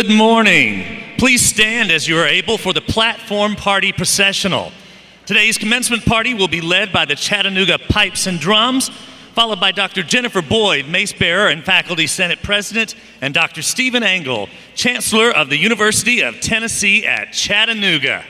Good morning. Please stand as you are able for the Platform Party Processional. Today's commencement party will be led by the Chattanooga Pipes and Drums, followed by Dr. Jennifer Boyd, Mace Bearer and Faculty Senate President, and Dr. Stephen Engel, Chancellor of the University of Tennessee at Chattanooga.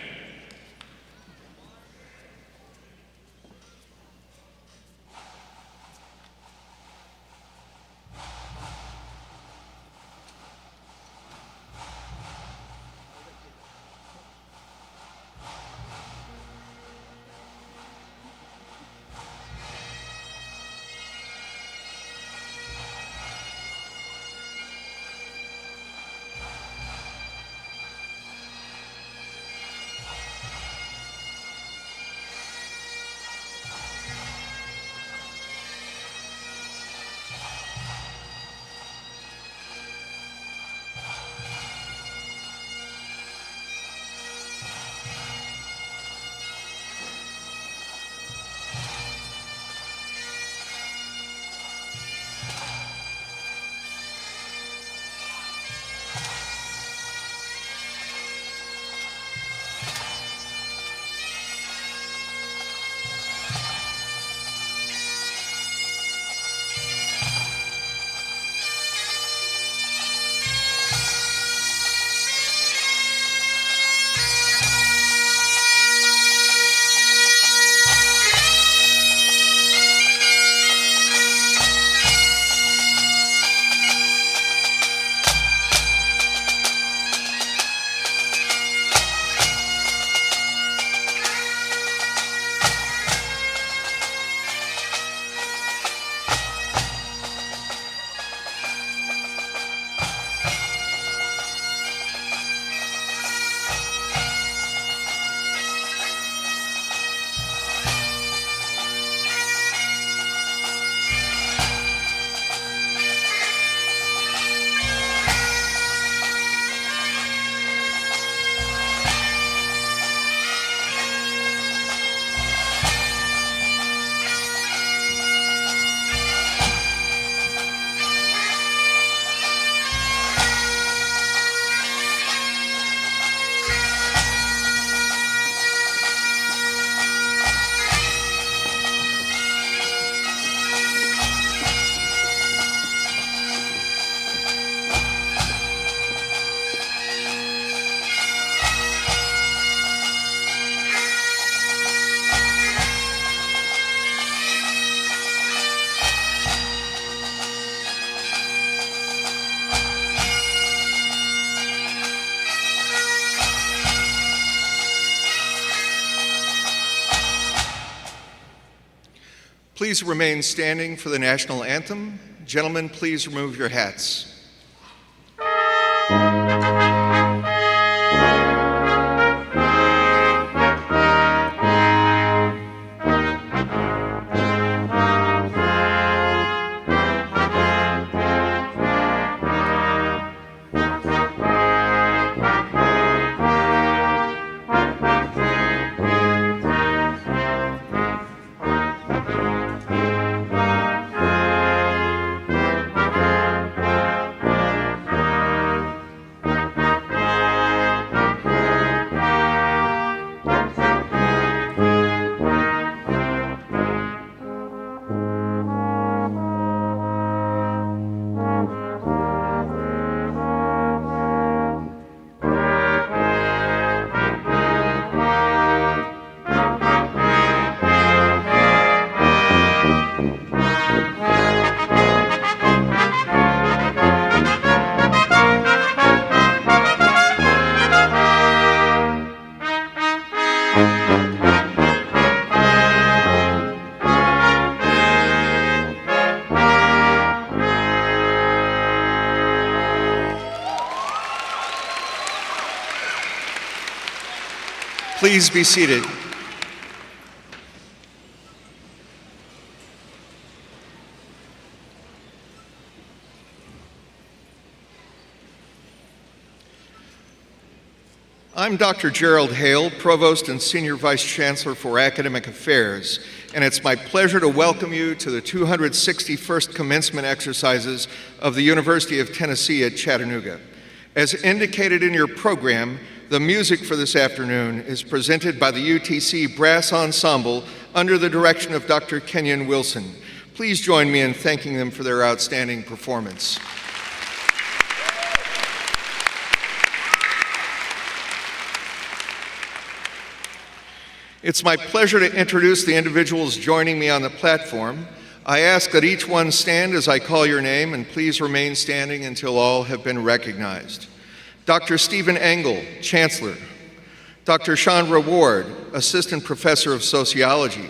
Please remain standing for the national anthem. Gentlemen, please remove your hats. Please be seated. I'm Dr. Gerald Hale, Provost and Senior Vice Chancellor for Academic Affairs, and it's my pleasure to welcome you to the 261st commencement exercises of the University of Tennessee at Chattanooga. As indicated in your program, the music for this afternoon is presented by the UTC Brass Ensemble under the direction of Dr. Kenyon Wilson. Please join me in thanking them for their outstanding performance. It's my pleasure to introduce the individuals joining me on the platform. I ask that each one stand as I call your name, and please remain standing until all have been recognized. Dr. Stephen Engel, Chancellor. Dr. Chandra Ward, Assistant Professor of Sociology.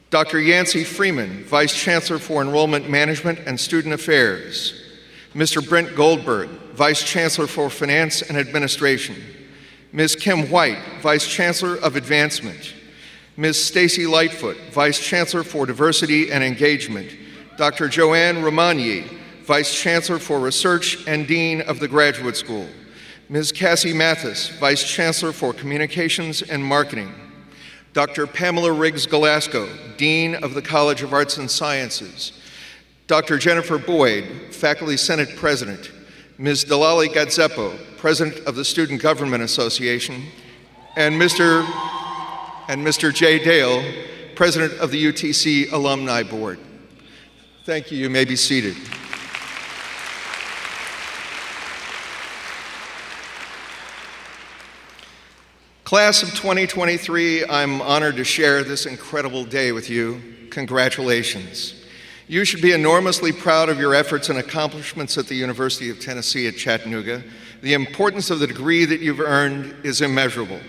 Dr. Yancey Freeman, Vice Chancellor for Enrollment Management and Student Affairs. Mr. Brent Goldberg, Vice Chancellor for Finance and Administration. Ms. Kim White, Vice Chancellor of Advancement. Ms. Stacy Lightfoot, Vice Chancellor for Diversity and Engagement. Dr. Joanne Romagny, Vice Chancellor for Research and Dean of the Graduate School. Ms. Cassie Mathis, Vice Chancellor for Communications and Marketing. Dr. Pamela Riggs-Galasco, Dean of the College of Arts and Sciences. Dr. Jennifer Boyd, Faculty Senate President. Ms. Delali Gadzepo, President of the Student Government Association, and Mr. Jay Dale, President of the UTC Alumni Board. Thank you. You may be seated. Class of 2023, I'm honored to share this incredible day with you. Congratulations. You should be enormously proud of your efforts and accomplishments at the University of Tennessee at Chattanooga. The importance of the degree that you've earned is immeasurable.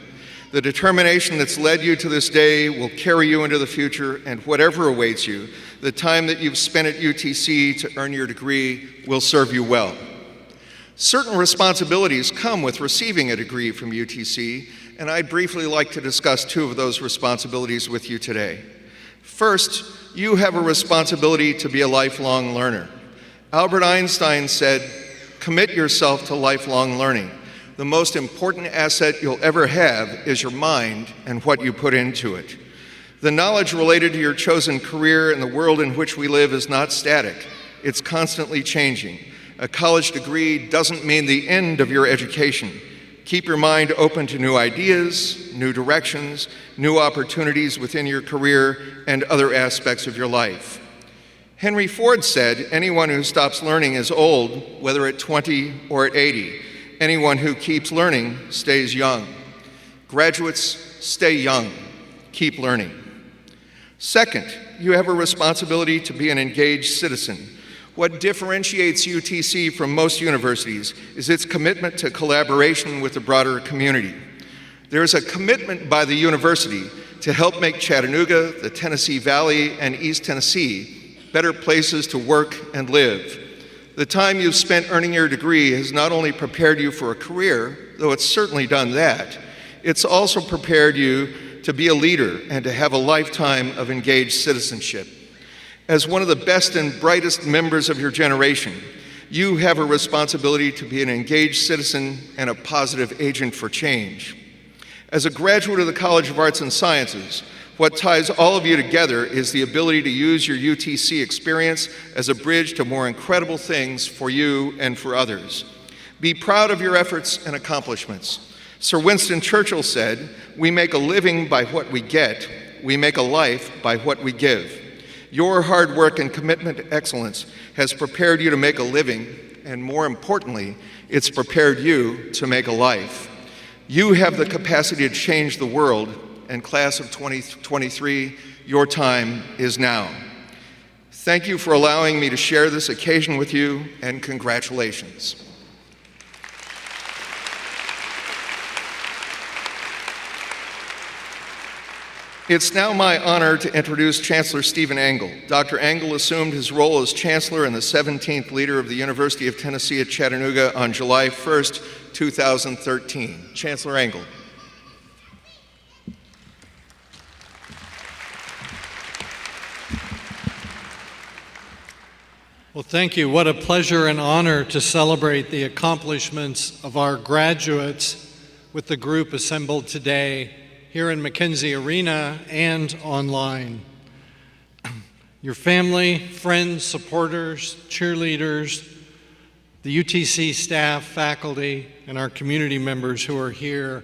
The determination that's led you to this day will carry you into the future, and whatever awaits you, the time that you've spent at UTC to earn your degree will serve you well. Certain responsibilities come with receiving a degree from UTC, and I'd briefly like to discuss two of those responsibilities with you today. First, you have a responsibility to be a lifelong learner. Albert Einstein said, "Commit yourself to lifelong learning. The most important asset you'll ever have is your mind and what you put into it." The knowledge related to your chosen career and the world in which we live is not static. It's constantly changing. A college degree doesn't mean the end of your education. Keep your mind open to new ideas, new directions, new opportunities within your career and other aspects of your life. Henry Ford said, "Anyone who stops learning is old, whether at 20 or at 80. Anyone who keeps learning stays young." Graduates, stay young. Keep learning. Second, you have a responsibility to be an engaged citizen. What differentiates UTC from most universities is its commitment to collaboration with the broader community. There is a commitment by the university to help make Chattanooga, the Tennessee Valley, and East Tennessee better places to work and live. The time you've spent earning your degree has not only prepared you for a career, though it's certainly done that, it's also prepared you to be a leader and to have a lifetime of engaged citizenship. As one of the best and brightest members of your generation, you have a responsibility to be an engaged citizen and a positive agent for change. As a graduate of the College of Arts and Sciences, what ties all of you together is the ability to use your UTC experience as a bridge to more incredible things for you and for others. Be proud of your efforts and accomplishments. Sir Winston Churchill said, "We make a living by what we get. We make a life by what we give." Your hard work and commitment to excellence has prepared you to make a living, and more importantly, it's prepared you to make a life. You have the capacity to change the world, and class of 2023, your time is now. Thank you for allowing me to share this occasion with you, and congratulations. It's now my honor to introduce Chancellor Stephen Engel. Dr. Engel assumed his role as Chancellor and the 17th leader of the University of Tennessee at Chattanooga on July 1st, 2013. Chancellor Engel. Well, thank you. What a pleasure and honor to celebrate the accomplishments of our graduates with the group assembled today here in McKenzie Arena and online. Your family, friends, supporters, cheerleaders, the UTC staff, faculty, and our community members who are here,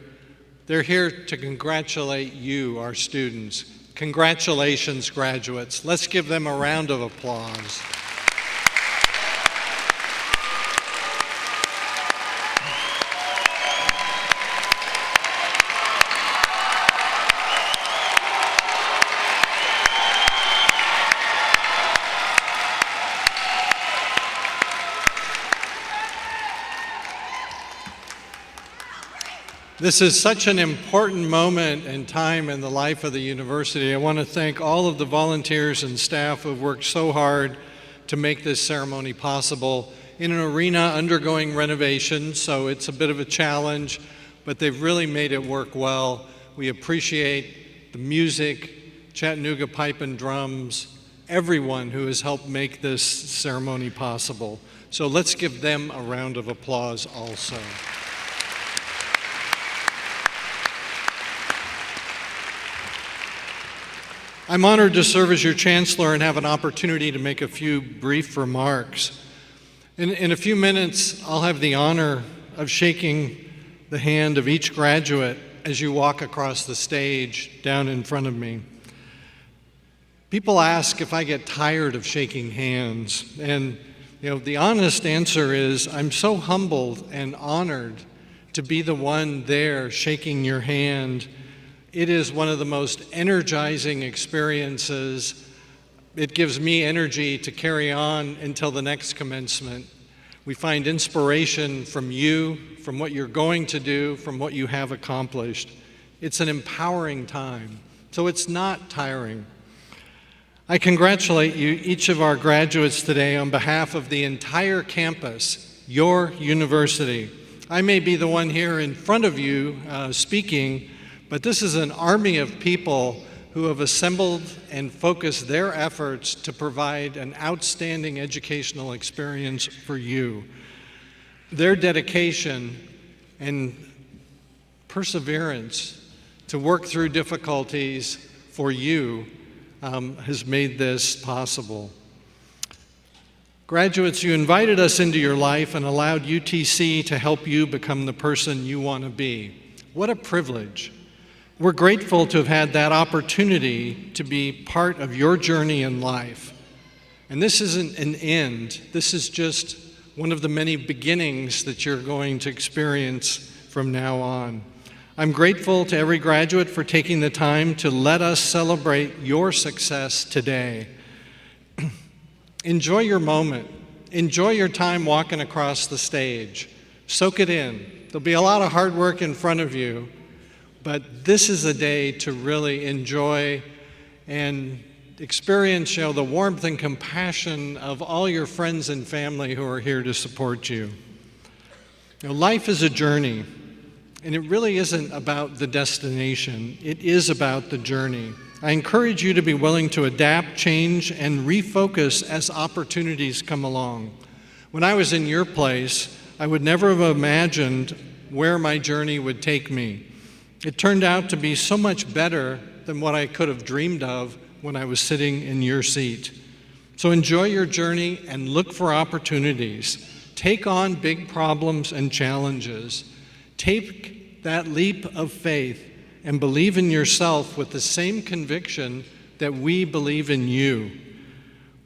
they're here to congratulate you, our students. Congratulations, graduates. Let's give them a round of applause. This is such an important moment and time in the life of the university. I want to thank all of the volunteers and staff who have worked so hard to make this ceremony possible in an arena undergoing renovation, so it's a bit of a challenge, but they've really made it work well. We appreciate the music, Chattanooga Pipe and Drums, everyone who has helped make this ceremony possible. So let's give them a round of applause also. I'm honored to serve as your chancellor and have an opportunity to make a few brief remarks. In a few minutes, I'll have the honor of shaking the hand of each graduate as you walk across the stage down in front of me. People ask if I get tired of shaking hands, and the honest answer is I'm so humbled and honored to be the one there shaking your hand. It is one of the most energizing experiences. It gives me energy to carry on until the next commencement. We find inspiration from you, from what you're going to do, from what you have accomplished. It's an empowering time, so it's not tiring. I congratulate you, each of our graduates today, on behalf of the entire campus, your university. I may be the one here in front of you speaking, but this is an army of people who have assembled and focused their efforts to provide an outstanding educational experience for you. Their dedication and perseverance to work through difficulties for you has made this possible. Graduates, you invited us into your life and allowed UTC to help you become the person you want to be. What a privilege. We're grateful to have had that opportunity to be part of your journey in life. And this isn't an end. This is just one of the many beginnings that you're going to experience from now on. I'm grateful to every graduate for taking the time to let us celebrate your success today. Enjoy your moment. Enjoy your time walking across the stage. Soak it in. There'll be a lot of hard work in front of you, but this is a day to really enjoy and experience the warmth and compassion of all your friends and family who are here to support you. Life is a journey, and it really isn't about the destination. It is about the journey. I encourage you to be willing to adapt, change, and refocus as opportunities come along. When I was in your place, I would never have imagined where my journey would take me. It turned out to be so much better than what I could have dreamed of when I was sitting in your seat. So enjoy your journey and look for opportunities. Take on big problems and challenges. Take that leap of faith and believe in yourself with the same conviction that we believe in you.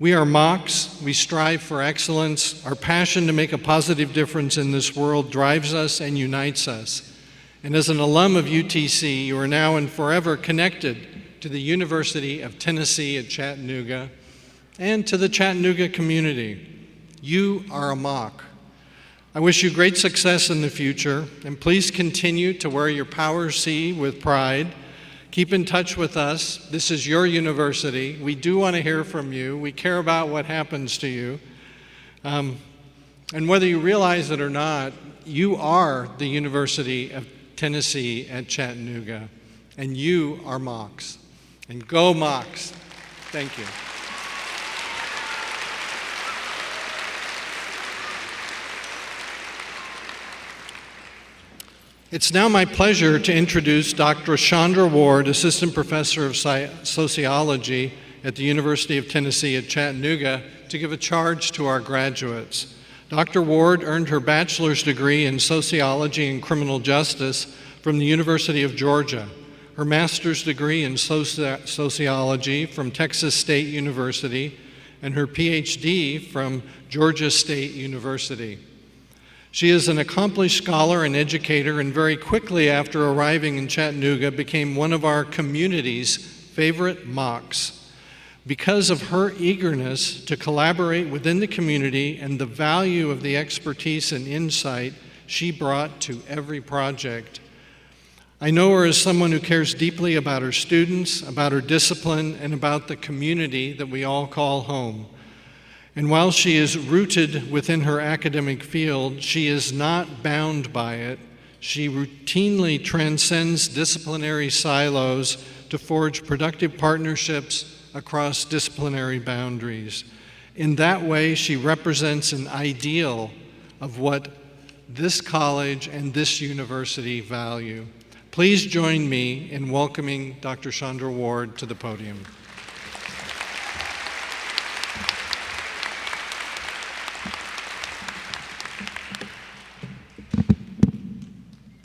We are Mocs. We strive for excellence. Our passion to make a positive difference in this world drives us and unites us. And as an alum of UTC, you are now and forever connected to the University of Tennessee at Chattanooga and to the Chattanooga community. You are a Moc. I wish you great success in the future, and please continue to wear your Power C with pride. Keep in touch with us. This is your university. We do want to hear from you. We care about what happens to you. And whether you realize it or not, you are the University of Tennessee at Chattanooga, and you are Mocs. And go Mocs. Thank you. It's now my pleasure to introduce Dr. Chandra Ward, Assistant Professor of Sociology at the University of Tennessee at Chattanooga, to give a charge to our graduates. Dr. Ward earned her bachelor's degree in Sociology and Criminal Justice from the University of Georgia, her master's degree in Sociology from Texas State University, and her PhD from Georgia State University. She is an accomplished scholar and educator, and very quickly after arriving in Chattanooga became one of our community's favorite mocks because of her eagerness to collaborate within the community and the value of the expertise and insight she brought to every project. I know her as someone who cares deeply about her students, about her discipline, and about the community that we all call home. And while she is rooted within her academic field, she is not bound by it. She routinely transcends disciplinary silos to forge productive partnerships across disciplinary boundaries. In that way, she represents an ideal of what this college and this university value. Please join me in welcoming Dr. Chandra Ward to the podium.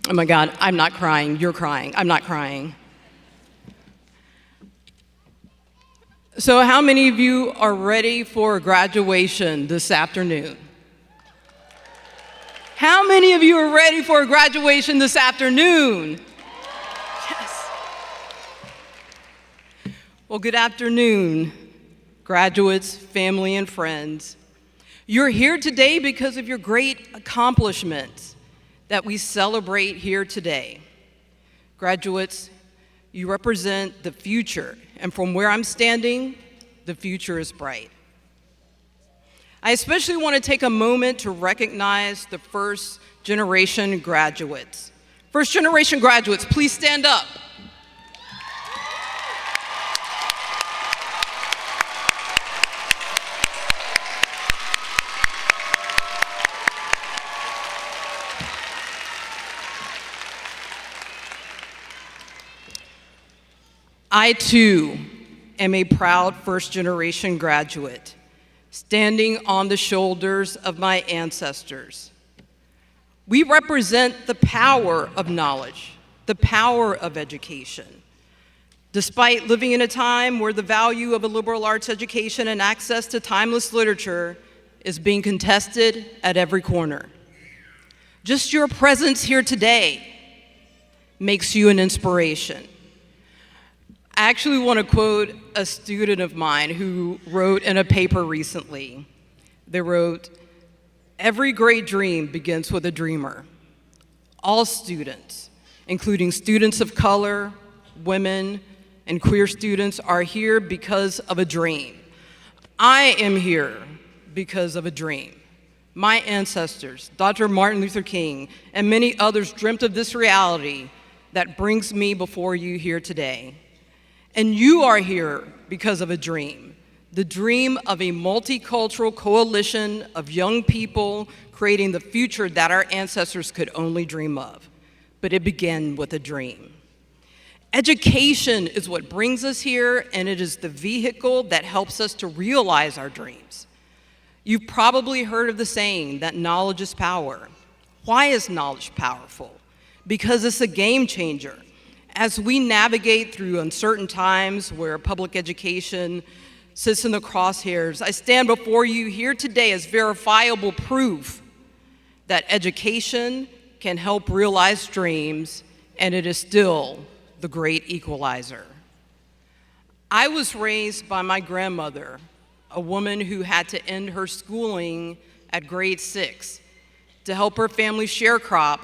Oh my God, I'm not crying, you're crying, I'm not crying. So how many of you are ready for graduation this afternoon? How many of you are ready for graduation this afternoon? Yes. Well, good afternoon, graduates, family, and friends. You're here today because of your great accomplishments that we celebrate here today. Graduates, you represent the future, and from where I'm standing, the future is bright. I especially want to take a moment to recognize the first generation graduates. First generation graduates, please stand up. I too am a proud first-generation graduate, standing on the shoulders of my ancestors. We represent the power of knowledge, the power of education. Despite living in a time where the value of a liberal arts education and access to timeless literature is being contested at every corner. Just your presence here today makes you an inspiration. I actually want to quote a student of mine who wrote in a paper recently. They wrote, "Every great dream begins with a dreamer. All students, including students of color, women, and queer students, are here because of a dream. I am here because of a dream. My ancestors, Dr. Martin Luther King, and many others dreamt of this reality that brings me before you here today. And you are here because of a dream, the dream of a multicultural coalition of young people creating the future that our ancestors could only dream of. But it began with a dream. Education is what brings us here, and it is the vehicle that helps us to realize our dreams. You've probably heard of the saying that knowledge is power. Why is knowledge powerful? Because it's a game changer. As we navigate through uncertain times where public education sits in the crosshairs, I stand before you here today as verifiable proof that education can help realize dreams, and it is still the great equalizer. I was raised by my grandmother, a woman who had to end her schooling at grade 6 to help her family sharecrop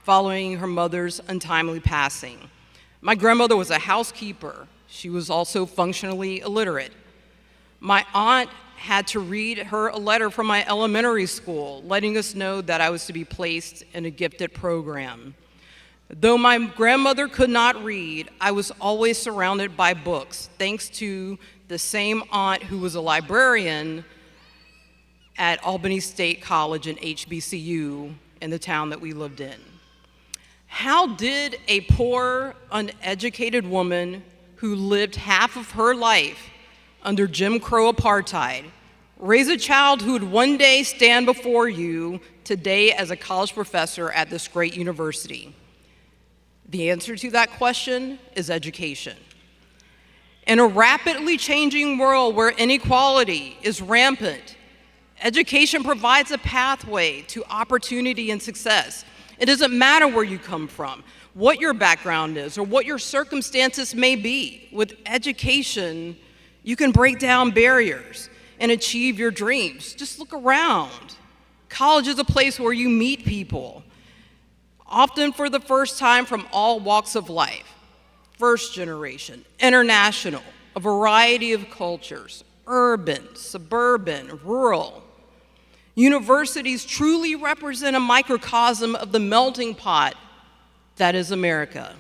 following her mother's untimely passing. My grandmother was a housekeeper. She was also functionally illiterate. My aunt had to read her a letter from my elementary school, letting us know that I was to be placed in a gifted program. Though my grandmother could not read, I was always surrounded by books, thanks to the same aunt who was a librarian at Albany State College and HBCU in the town that we lived in. How did a poor, uneducated woman who lived half of her life under Jim Crow apartheid raise a child who would one day stand before you today as a college professor at this great university? The answer to that question is education. In a rapidly changing world where inequality is rampant, education provides a pathway to opportunity and success. It doesn't matter where you come from, what your background is, or what your circumstances may be. With education, you can break down barriers and achieve your dreams. Just look around. College is a place where you meet people, often for the first time from all walks of life. First generation, international, a variety of cultures, urban, suburban, rural. Universities truly represent a microcosm of the melting pot that is America.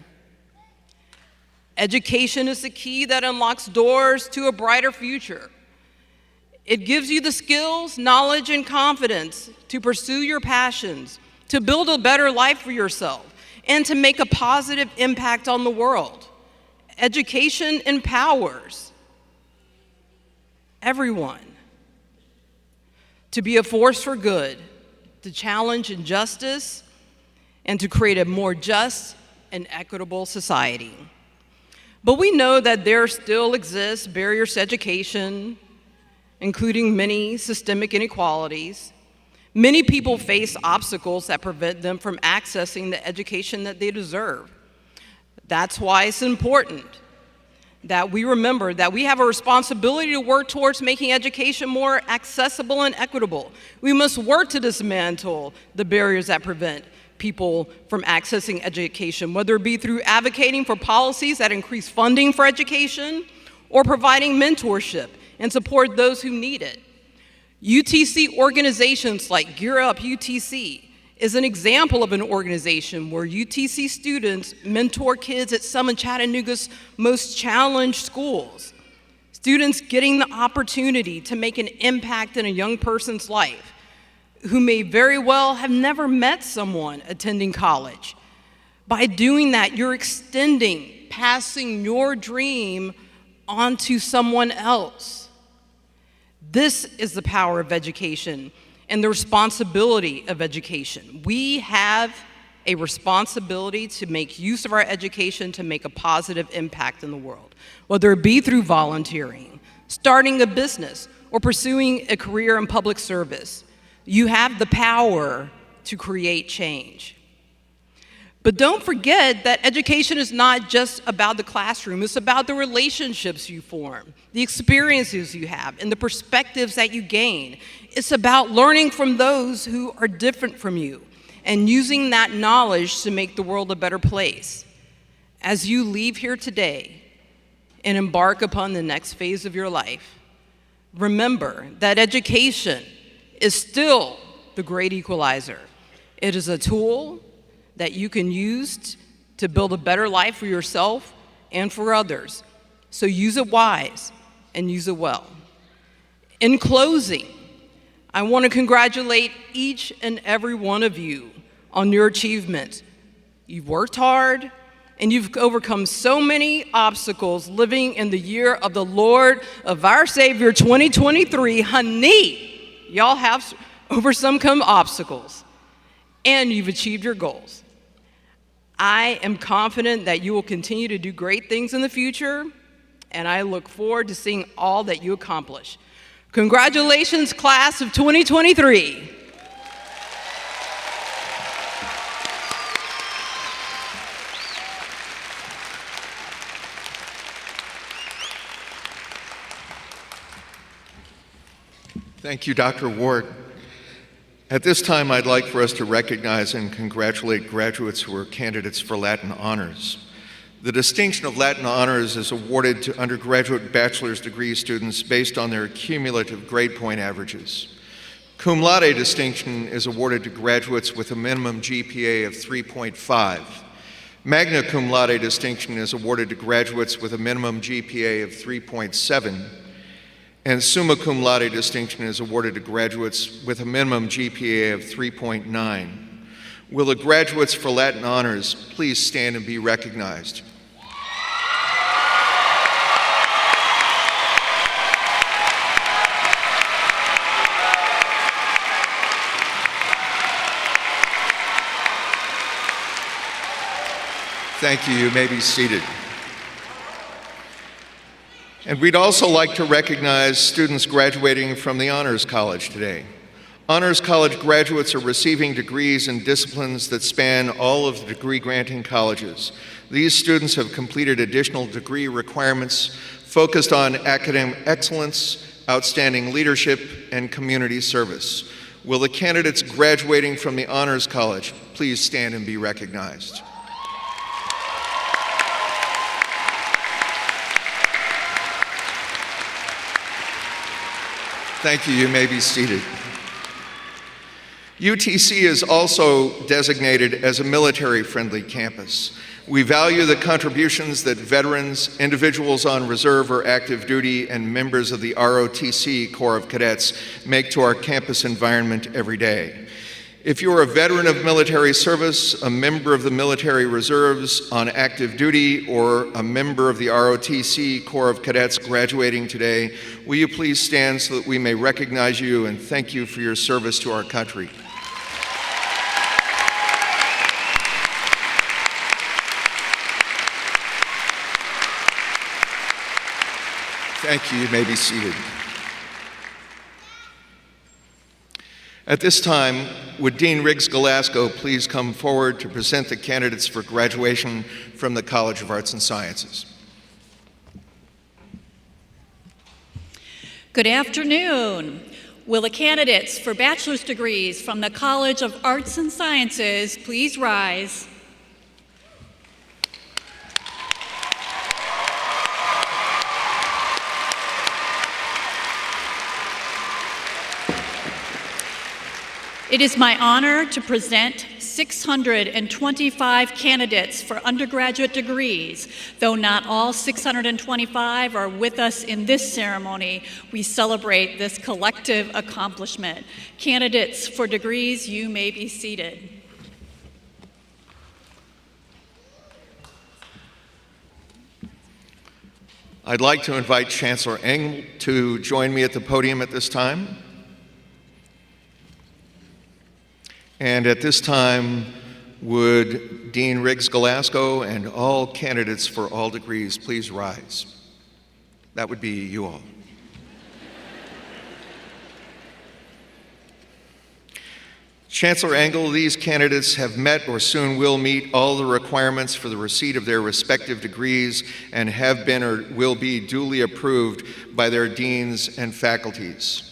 Education is the key that unlocks doors to a brighter future. It gives you the skills, knowledge, and confidence to pursue your passions, to build a better life for yourself, and to make a positive impact on the world. Education empowers everyone to be a force for good, to challenge injustice, and to create a more just and equitable society. But we know that there still exist barriers to education, including many systemic inequalities. Many people face obstacles that prevent them from accessing the education that they deserve. That's why it's important that we remember that we have a responsibility to work towards making education more accessible and equitable. We must work to dismantle the barriers that prevent people from accessing education, whether it be through advocating for policies that increase funding for education or providing mentorship and support those who need it. UTC organizations like Gear Up UTC is an example of an organization where UTC students mentor kids at some of Chattanooga's most challenged schools. Students getting the opportunity to make an impact in a young person's life who may very well have never met someone attending college. By doing that, you're extending, passing your dream onto someone else. This is the power of education and the responsibility of education. We have a responsibility to make use of our education to make a positive impact in the world, whether it be through volunteering, starting a business, or pursuing a career in public service. You have the power to create change. But don't forget that education is not just about the classroom. It's about the relationships you form, the experiences you have, and the perspectives that you gain. It's about learning from those who are different from you and using that knowledge to make the world a better place. As you leave here today and embark upon the next phase of your life, remember that education is still the great equalizer. It is a tool that you can use to build a better life for yourself and for others. So use it wise and use it well. In closing, I want to congratulate each and every one of you on your achievements. You've worked hard and you've overcome so many obstacles living in the year of the Lord of our Savior 2023. Honey, y'all have overcome obstacles and you've achieved your goals. I am confident that you will continue to do great things in the future, and I look forward to seeing all that you accomplish. Congratulations, class of 2023. Thank you, Dr. Ward. At this time, I'd like for us to recognize and congratulate graduates who are candidates for Latin Honors. The distinction of Latin Honors is awarded to undergraduate bachelor's degree students based on their cumulative grade point averages. Cum laude distinction is awarded to graduates with a minimum GPA of 3.5. Magna cum laude distinction is awarded to graduates with a minimum GPA of 3.7. And summa cum laude distinction is awarded to graduates with a minimum GPA of 3.9. Will the graduates for Latin honors please stand and be recognized? Thank you. You may be seated. And we'd also like to recognize students graduating from the Honors College today. Honors College graduates are receiving degrees in disciplines that span all of the degree-granting colleges. These students have completed additional degree requirements focused on academic excellence, outstanding leadership, and community service. Will the candidates graduating from the Honors College please stand and be recognized? Thank you. You may be seated. UTC is also designated as a military-friendly campus. We value the contributions that veterans, individuals on reserve or active duty, and members of the ROTC Corps of Cadets make to our campus environment every day. If you are a veteran of military service, a member of the military reserves on active duty, or a member of the ROTC Corps of Cadets graduating today, will you please stand so that we may recognize you and thank you for your service to our country. Thank you. You may be seated. At this time, would Dean Riggs Galasco please come forward to present the candidates for graduation from the College of Arts and Sciences. Good afternoon. Will the candidates for bachelor's degrees from the College of Arts and Sciences please rise? It is my honor to present 625 candidates for undergraduate degrees. Though not all 625 are with us in this ceremony, we celebrate this collective accomplishment. Candidates for degrees, you may be seated. I'd like to invite Chancellor Engel to join me at the podium at this time. And at this time, would Dean Riggs Galasco and all candidates for all degrees please rise? That would be you all. Chancellor Engel, these candidates have met or soon will meet all the requirements for the receipt of their respective degrees and have been or will be duly approved by their deans and faculties.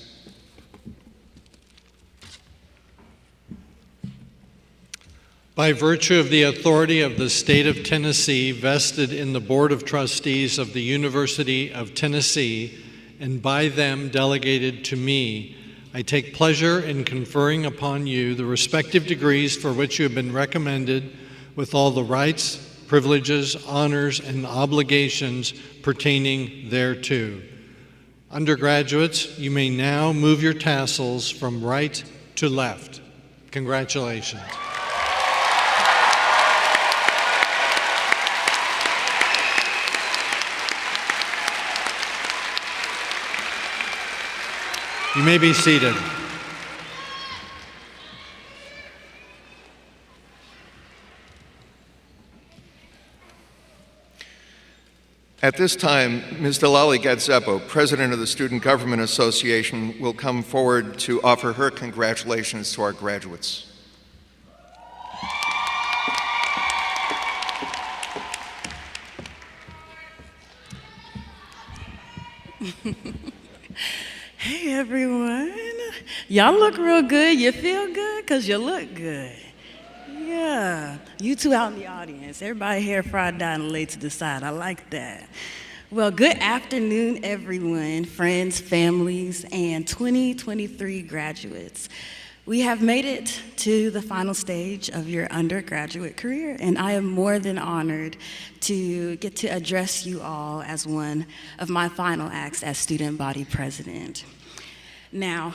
By virtue of the authority of the state of Tennessee vested in the Board of Trustees of the University of Tennessee, and by them delegated to me, I take pleasure in conferring upon you the respective degrees for which you have been recommended, with all the rights, privileges, honors, and obligations pertaining thereto. Undergraduates, you may now move your tassels from right to left. Congratulations. You may be seated. At this time, Ms. Delali Gadzepo, President of the Student Government Association, will come forward to offer her congratulations to our graduates. Hey everyone, y'all look real good. You feel good? Because you look good. Yeah, you two out in the audience. Everybody here fried down and laid to the side. I like that. Well, good afternoon everyone, friends, families, and 2023 graduates. We have made it to the final stage of your undergraduate career, and I am more than honored to get to address you all as one of my final acts as student body president. Now,